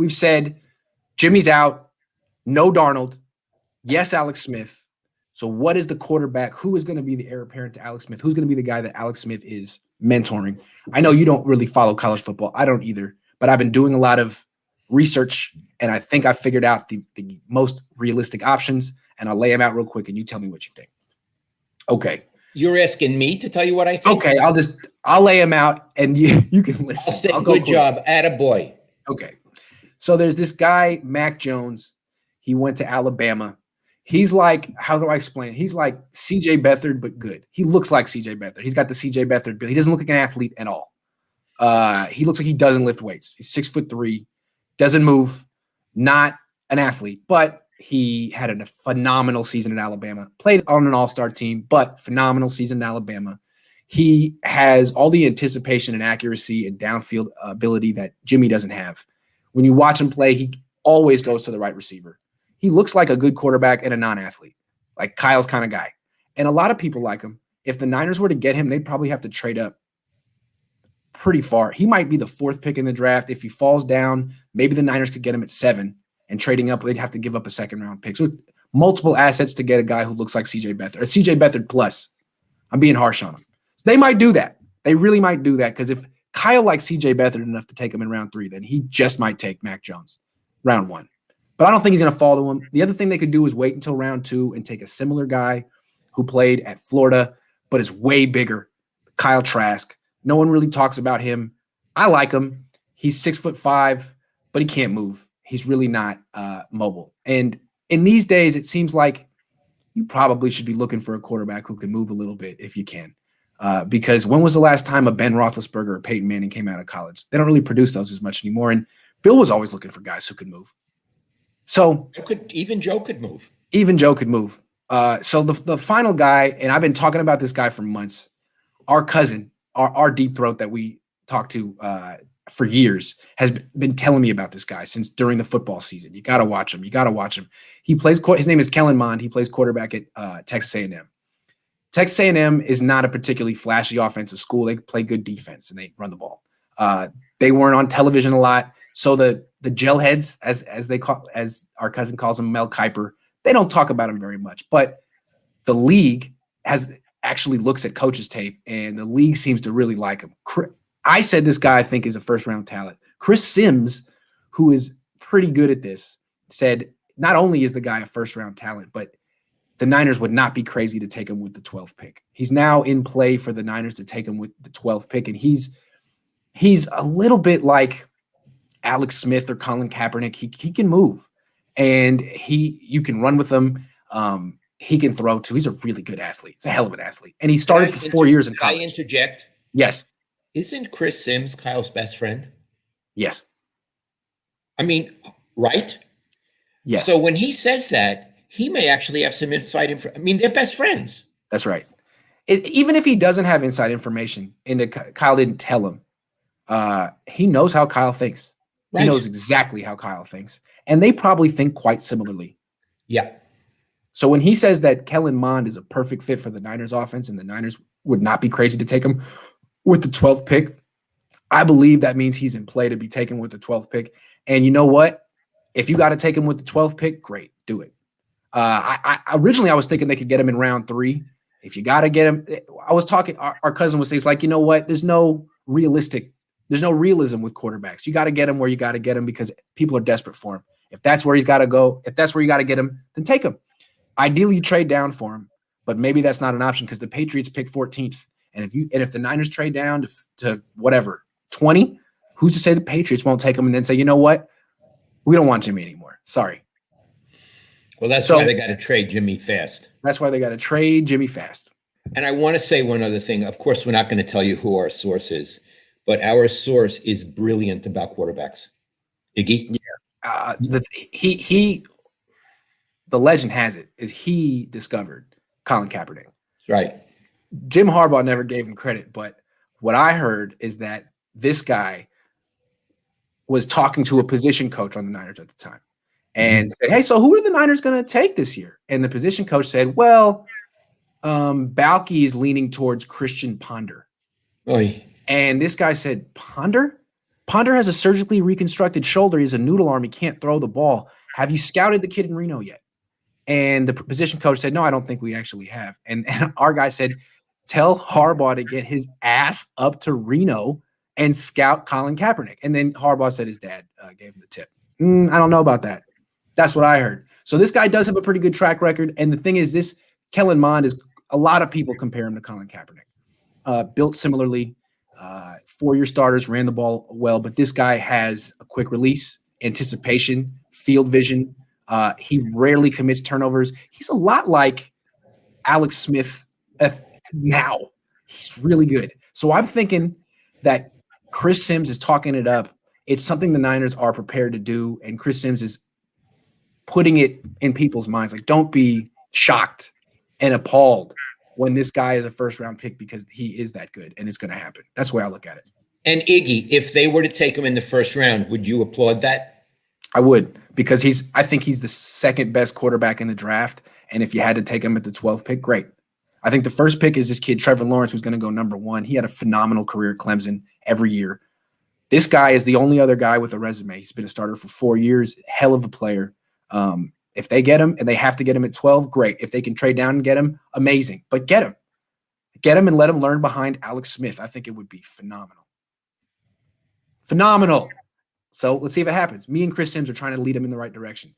we've said Jimmy's out, no Darnold, yes, Alex Smith. So what is the quarterback? Who is going to be the heir apparent to Alex Smith? Who's going to be the guy that Alex Smith is mentoring? I know you don't really follow college football. I don't either, but I've been doing a lot of research, and I think I figured out the most realistic options, and I'll lay them out real quick, and you tell me what you think. Okay. You're asking me to tell you what I think? Okay, I'll lay them out, and you can listen. I'll good job. Attaboy. Okay. So there's this guy, Mac Jones. He went to Alabama. He's like, how do I explain it? He's like C.J. Beathard, but good. He looks like C.J. Beathard. He's got the C.J. Beathard build. He doesn't look like an athlete at all. He looks like he doesn't lift weights. He's 6'3", doesn't move, not an athlete, but he had a phenomenal season in Alabama. Played on an all-star team, but phenomenal season in Alabama. He has all the anticipation and accuracy and downfield ability that Jimmy doesn't have. When you watch him play, he always goes to the right receiver. He looks like a good quarterback and a non-athlete, like Kyle's kind of guy. And a lot of people like him. If the Niners were to get him, they'd probably have to trade up pretty far. He might be the 4th pick in the draft. If he falls down, maybe the Niners could get him at 7. And trading up, they'd have to give up a 2nd-round pick. So multiple assets to get a guy who looks like C.J. Beathard. Or C.J. Beathard plus. I'm being harsh on him. They might do that. They really might do that, because if Kyle likes C.J. Beathard enough to take him in round 3, then he just might take Mac Jones round 1. But I don't think he's going to fall to him. The other thing they could do is wait until round 2 and take a similar guy who played at Florida but is way bigger, Kyle Trask. No one really talks about him. I like him. He's 6'5", but he can't move. He's really not mobile. And in these days, it seems like you probably should be looking for a quarterback who can move a little bit if you can. Because when was the last time a Ben Roethlisberger or Peyton Manning came out of college? They don't really produce those as much anymore. And Bill was always looking for guys who could move. So even Joe could move. Even Joe could move. So the final guy, and I've been talking about this guy for months, our cousin, our deep throat that we talked to for years, has been telling me about this guy since during the football season. You got to watch him. You got to watch him. He plays. His name is Kellen Mond. He plays quarterback at Texas A&M. Texas A&M is not a particularly flashy offensive school. They play good defense and they run the ball. They weren't on television a lot, so the gelheads, as our cousin calls them, Mel Kiper, they don't talk about him very much. But the league actually looks at coaches' tape, and the league seems to really like him. I said this guy I think is a first-round talent. Chris Sims, who is pretty good at this, said not only is the guy a first-round talent, but the Niners would not be crazy to take him with the 12th pick. He's now in play for the Niners to take him with the 12th pick, and he's a little bit like Alex Smith or Colin Kaepernick. He can move, and you can run with him. He can throw too. He's a really good athlete. He's a hell of an athlete, and he started for 4 years in college. Can I interject? Yes. Isn't Chris Sims Kyle's best friend? Yes. I mean, right? Yes. So when he says that, he may actually have some inside information. I mean, they're best friends. That's right. Even if he doesn't have inside information, and Kyle didn't tell him, he knows how Kyle thinks. Right. He knows exactly how Kyle thinks. And they probably think quite similarly. Yeah. So when he says that Kellen Mond is a perfect fit for the Niners offense and the Niners would not be crazy to take him with the 12th pick, I believe that means he's in play to be taken with the 12th pick. And you know what? If you got to take him with the 12th pick, great, do it. Originally I was thinking they could get him in round 3. If you got to get him, I was talking, our cousin would say, it's like, you know what? There's no realism with quarterbacks. You got to get him where you got to get him because people are desperate for him. If that's where he's got to go, if that's where you got to get him, then take him. Ideally, you trade down for him, but maybe that's not an option because the Patriots pick 14th. And if the Niners trade down to whatever, 20, who's to say the Patriots won't take him and then say, you know what? We don't want Jimmy anymore. Sorry. Well, that's why they got to trade Jimmy fast. That's why they got to trade Jimmy fast. And I want to say one other thing. Of course, we're not going to tell you who our source is, but our source is brilliant about quarterbacks. Iggy? Yeah. The legend has it is he discovered Colin Kaepernick. Right. Jim Harbaugh never gave him credit, but what I heard is that this guy was talking to a position coach on the Niners at the time and said, hey, so who are the Niners going to take this year? And the position coach said, well, Balky is leaning towards Christian Ponder. Oy. And this guy said, Ponder? Ponder has a surgically reconstructed shoulder. He's a noodle arm. He can't throw the ball. Have you scouted the kid in Reno yet? And the position coach said, no, I don't think we actually have. And our guy said, tell Harbaugh to get his ass up to Reno and scout Colin Kaepernick. And then Harbaugh said his dad gave him the tip. I don't know about that. That's what I heard. So this guy does have a pretty good track record. And the thing is, this Kellen Mond is, a lot of people compare him to Colin Kaepernick. Built similarly, 4-year starters, ran the ball well, but this guy has a quick release, anticipation, field vision. He rarely commits turnovers. He's a lot like Alex Smith now. He's really good. So I'm thinking that Chris Sims is talking it up. It's something the Niners are prepared to do, and Chris Sims is putting it in people's minds. Like, don't be shocked and appalled when this guy is a first-round pick, because he is that good, and it's going to happen. That's the way I look at it. And Iggy, if they were to take him in the first round, would you applaud that? I would, because I think he's the second best quarterback in the draft. And if you had to take him at the 12th pick, great. I think the first pick is this kid, Trevor Lawrence, who's going to go number 1. He had a phenomenal career at Clemson every year. This guy is the only other guy with a resume. He's been a starter for 4 years, hell of a player. If they get him and they have to get him at 12, great. If they can trade down and get him, amazing. But get him. Get him and let him learn behind Alex Smith. I think it would be phenomenal. Phenomenal. So let's see if it happens. Me and Chris Sims are trying to lead him in the right direction.